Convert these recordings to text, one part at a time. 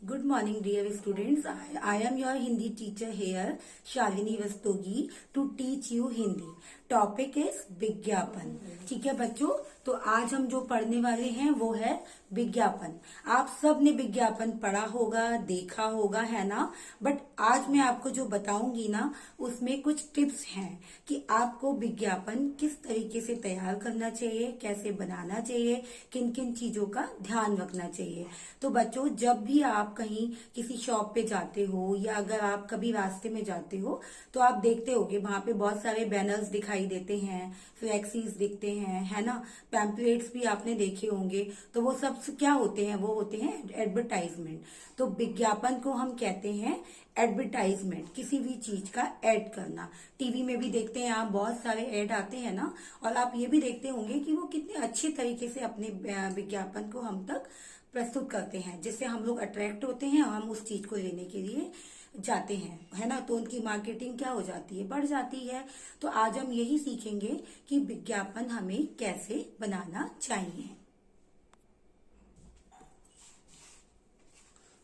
Good morning, dear students. I am your Hindi teacher here, Shalini Rastogi, to teach you Hindi. Topic is विज्ञापन। ठीक है बच्चों, तो आज हम जो पढ़ने वाले हैं वो है विज्ञापन। आप सब ने विज्ञापन पढ़ा होगा, देखा होगा, है ना। बट आज मैं आपको जो बताऊंगी ना, उसमें कुछ टिप्स हैं कि आपको विज्ञापन किस तरीके से तैयार करना चाहिए, कैसे बनाना चाहिए, किन किन चीजों का ध्यान रखना चाहिए। तो बच्चों, जब भी आप कहीं किसी शॉप पे जाते हो या अगर आप कभी रास्ते में जाते हो तो आप देखते होगे वहां पे बहुत सारे बैनर्स दिखाई देते हैं, फ्लैक्सीज दिखते हैं, है ना। पैम्पलेट्स भी आपने देखे होंगे। तो वो सब क्या होते हैं? वो होते हैं एडवर्टाइजमेंट। तो विज्ञापन को हम कहते हैं एडवर्टाइजमेंट, किसी भी चीज का ऐड करना। टीवी में भी देखते हैं आप, बहुत सारे ऐड आते हैं ना। और आप ये भी देखते होंगे कि वो कितने अच्छे तरीके से अपने विज्ञापन को हम तक प्रस्तुत करते हैं, जिससे हम लोग अट्रैक्ट होते हैं और हम उस चीज को लेने के लिए जाते हैं, है ना। तो उनकी मार्केटिंग क्या हो जाती है? बढ़ जाती है। तो आज हम यही सीखेंगे कि विज्ञापन हमें कैसे बनाना चाहिए।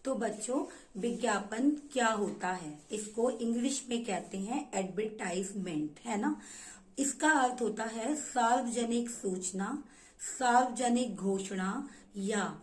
तो बच्चों, विज्ञापन क्या होता है? इसको इंग्लिश में कहते हैं एडवर्टाइजमेंट, है ना। इसका अर्थ होता है सार्वजनिक सूचना, सार्वजनिक घोषणा या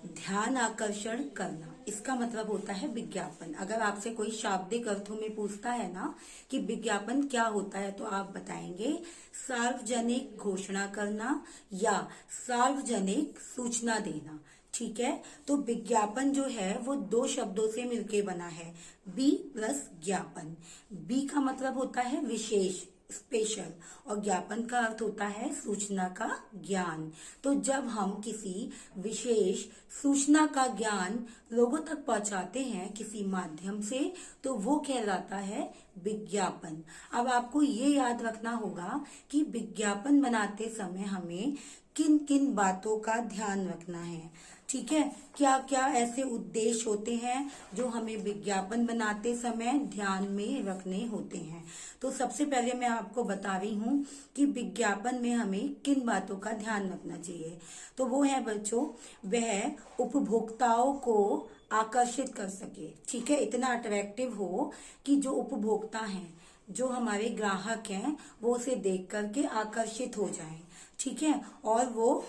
ध्यान आकर्षण करना। इसका मतलब होता है विज्ञापन। अगर आपसे कोई शाब्दिक अर्थों में पूछता है ना कि विज्ञापन क्या होता है, तो आप बताएंगे सार्वजनिक घोषणा करना या सार्वजनिक सूचना देना। ठीक है। तो विज्ञापन जो है वो दो शब्दों से मिलके बना है, बी प्लस ज्ञापन। बी का मतलब होता है विशेष, स्पेशल, और ज्ञापन का अर्थ होता है सूचना का ज्ञान। तो जब हम किसी विशेष सूचना का ज्ञान लोगों तक पहुंचाते हैं किसी माध्यम से, तो वो कहलाता है विज्ञापन। अब आपको ये याद रखना होगा कि विज्ञापन बनाते समय हमें किन किन बातों का ध्यान रखना है। ठीक है। क्या क्या ऐसे उद्देश्य होते हैं जो हमें विज्ञापन बनाते समय ध्यान में रखने होते हैं। तो सबसे पहले मैं आपको बता रही हूँ कि विज्ञापन में हमें किन बातों का ध्यान रखना चाहिए। तो वो है बच्चों, वह उपभोक्ताओं को आकर्षित कर सके। ठीक है, इतना अट्रैक्टिव हो कि जो उपभोक्ता हैं, जो हमारे ग्राहक हैं, वो उसे देख करके आकर्षित हो जाएं। ठीक है, और वो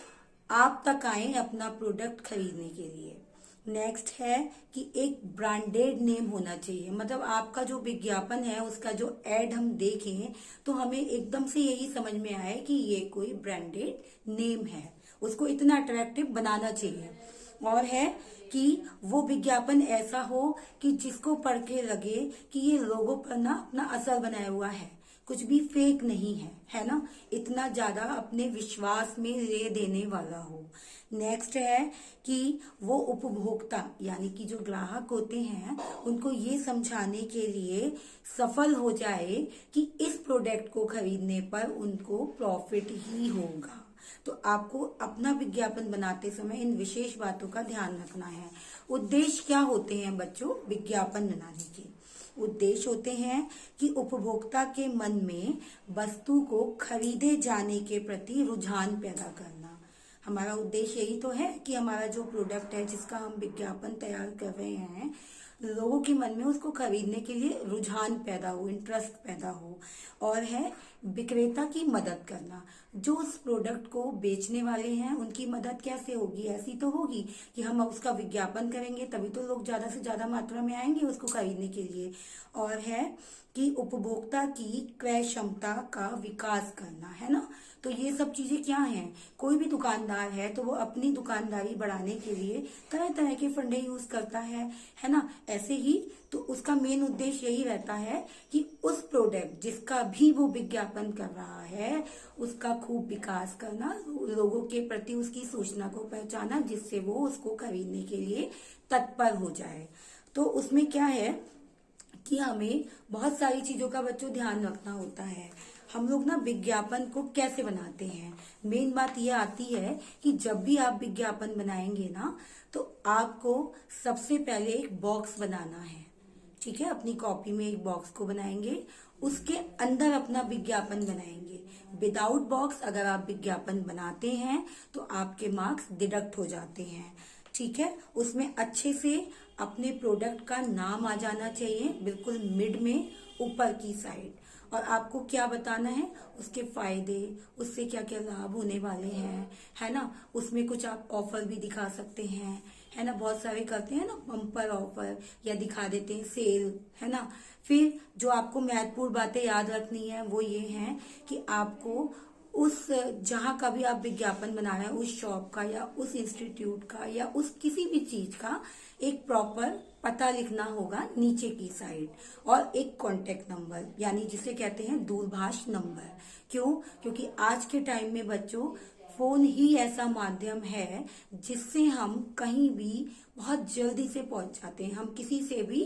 आप तक आए अपना प्रोडक्ट खरीदने के लिए। नेक्स्ट है कि एक ब्रांडेड नेम होना चाहिए। मतलब आपका जो विज्ञापन है, उसका जो एड हम देखें तो हमें एकदम से यही समझ में आए कि ये कोई ब्रांडेड नेम है। उसको इतना अट्रैक्टिव बनाना चाहिए। और है कि वो विज्ञापन ऐसा हो कि जिसको पढ़ के लगे कि ये लोगों पर ना अपना असर बनाया हुआ है, कुछ भी फेक नहीं है, है ना। इतना ज्यादा अपने विश्वास में ले देने वाला हो। नेक्स्ट है कि वो उपभोक्ता यानी कि जो ग्राहक होते हैं, उनको ये समझाने के लिए सफल हो जाए कि इस प्रोडक्ट को खरीदने पर उनको प्रॉफिट ही होगा। तो आपको अपना विज्ञापन बनाते समय इन विशेष बातों का ध्यान रखना है। उद्देश्य क्या होते हैं बच्चों विज्ञापन बनाने के? उद्देश्य होते हैं कि उपभोक्ता के मन में वस्तु को खरीदे जाने के प्रति रुझान पैदा करना। हमारा उद्देश्य यही तो है कि हमारा जो प्रोडक्ट है, जिसका हम विज्ञापन तैयार कर रहे हैं, लोगों के मन में उसको खरीदने के लिए रुझान पैदा हो, इंटरेस्ट पैदा हो। और है विक्रेता की मदद करना। जो उस प्रोडक्ट को बेचने वाले हैं, उनकी मदद कैसे होगी? ऐसी तो होगी कि हम उसका विज्ञापन करेंगे, तभी तो लोग ज्यादा से ज्यादा मात्रा में आएंगे उसको खरीदने के लिए। और है कि उपभोक्ता की क्रय क्षमता का विकास करना, है ना। तो ये सब चीजें क्या हैं? कोई भी दुकानदार है तो वो अपनी दुकानदारी बढ़ाने के लिए तरह तरह के फंडे यूज करता है ना। ऐसे ही तो उसका मेन उद्देश्य यही रहता है कि उस प्रोडक्ट जिसका भी वो विज्ञापन कर रहा है, उसका खूब विकास करना, लोगों के प्रति उसकी सूचना को पहुंचाना, जिससे वो उसको खरीदने के लिए तत्पर हो जाए। तो उसमें क्या है कि हमें बहुत सारी चीजों का बच्चों ध्यान रखना होता है। हम लोग ना विज्ञापन को कैसे बनाते हैं, मेन बात ये आती है कि जब भी आप विज्ञापन बनाएंगे ना, तो आपको सबसे पहले एक बॉक्स बनाना है। ठीक है, अपनी कॉपी में एक बॉक्स को बनाएंगे, उसके अंदर अपना विज्ञापन बनाएंगे। विदाउट बॉक्स अगर आप विज्ञापन बनाते हैं तो आपके मार्क्स डिडक्ट हो जाते हैं। ठीक है, उसमें अच्छे से अपने प्रोडक्ट का नाम आ जाना चाहिए बिल्कुल मिड में, ऊपर की साइड। और आपको क्या बताना है, उसके फायदे, उससे क्या क्या लाभ होने वाले हैं, है ना। उसमें कुछ आप ऑफर भी दिखा सकते हैं, है ना। बहुत सारे करते हैं ना बम्पर ऑफर, या दिखा देते हैं सेल, है ना। फिर जो आपको महत्वपूर्ण बातें याद रखनी है वो ये है कि आपको उस जहां का भी आप विज्ञापन बना रहे हैं, उस शॉप का या उस इंस्टीट्यूट का या उस किसी भी चीज का एक प्रॉपर पता लिखना होगा नीचे की साइड, और एक कॉन्टेक्ट नंबर, यानी जिसे कहते हैं दूरभाष नंबर। क्यों? क्योंकि आज के टाइम में बच्चों, फोन ही ऐसा माध्यम है जिससे हम कहीं भी बहुत जल्दी से पहुंच जाते हैं, हम किसी से भी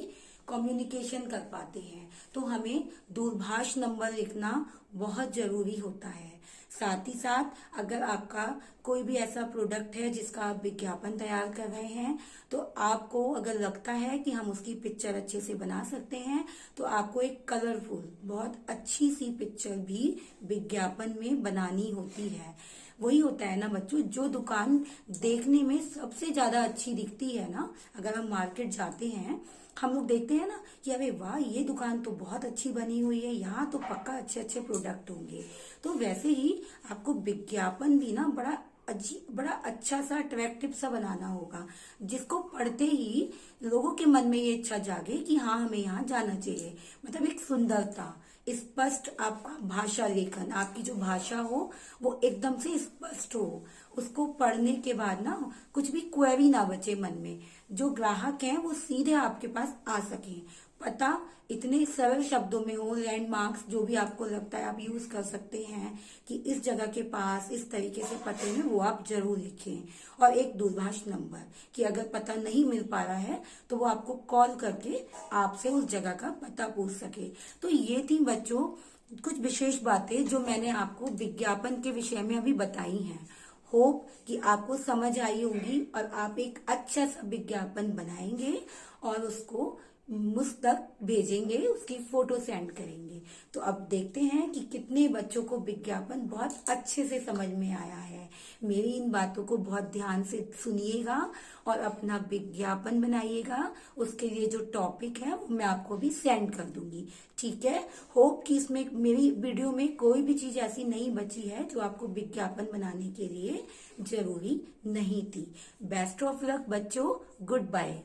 कम्युनिकेशन कर पाते हैं। तो हमें दूरभाष नंबर लिखना बहुत जरूरी होता है। साथ ही साथ अगर आपका कोई भी ऐसा प्रोडक्ट है जिसका आप विज्ञापन तैयार कर रहे हैं, तो आपको अगर लगता है कि हम उसकी पिक्चर अच्छे से बना सकते हैं, तो आपको एक कलरफुल बहुत अच्छी सी पिक्चर भी विज्ञापन में बनानी होती है। वही होता है ना बच्चों, जो दुकान देखने में सबसे ज्यादा अच्छी दिखती है ना, अगर हम मार्केट जाते हैं, हम लोग देखते हैं ना कि अरे वाह, ये दुकान तो बहुत अच्छी बनी हुई है, यहाँ तो पक्का अच्छे अच्छे प्रोडक्ट होंगे। तो वैसे ही आपको विज्ञापन भी ना बड़ा अजीब, बड़ा अच्छा सा अट्रैक्टिव सा बनाना होगा, जिसको पढ़ते ही लोगों के मन में ये इच्छा जागे कि हाँ, हमें यहाँ जाना चाहिए। मतलब एक सुंदरता, स्पष्ट आपका भाषा लेखन, आपकी जो भाषा हो वो एकदम से स्पष्ट हो, उसको पढ़ने के बाद ना कुछ भी क्वेरी ना बचे मन में, जो ग्राहक हैं वो सीधे आपके पास आ सकें। पता इतने सरल शब्दों में हो, लैंडमार्क्स जो भी आपको लगता है आप यूज कर सकते हैं कि इस जगह के पास इस तरीके से पते में, वो आप जरूर लिखें। और एक दूरभाष नंबर कि अगर पता नहीं मिल पा रहा है तो वो आपको कॉल करके आपसे उस जगह का पता पूछ सके। तो ये थी बच्चों कुछ विशेष बातें जो मैंने आपको विज्ञापन के विषय में अभी बताई हैं। होप कि आपको समझ आई होगी और आप एक अच्छा सा विज्ञापन बनाएंगे और उसको मुझ तक भेजेंगे, उसकी फोटो सेंड करेंगे। तो अब देखते हैं कि कितने बच्चों को विज्ञापन बहुत अच्छे से समझ में आया है। मेरी इन बातों को बहुत ध्यान से सुनिएगा और अपना विज्ञापन बनाइएगा। उसके लिए जो टॉपिक है वो मैं आपको भी सेंड कर दूंगी, ठीक है। होप कि इसमें मेरी वीडियो में कोई भी चीज ऐसी नहीं बची है जो आपको विज्ञापन बनाने के लिए जरूरी नहीं थी। बेस्ट ऑफ लक बच्चों, गुड बाय।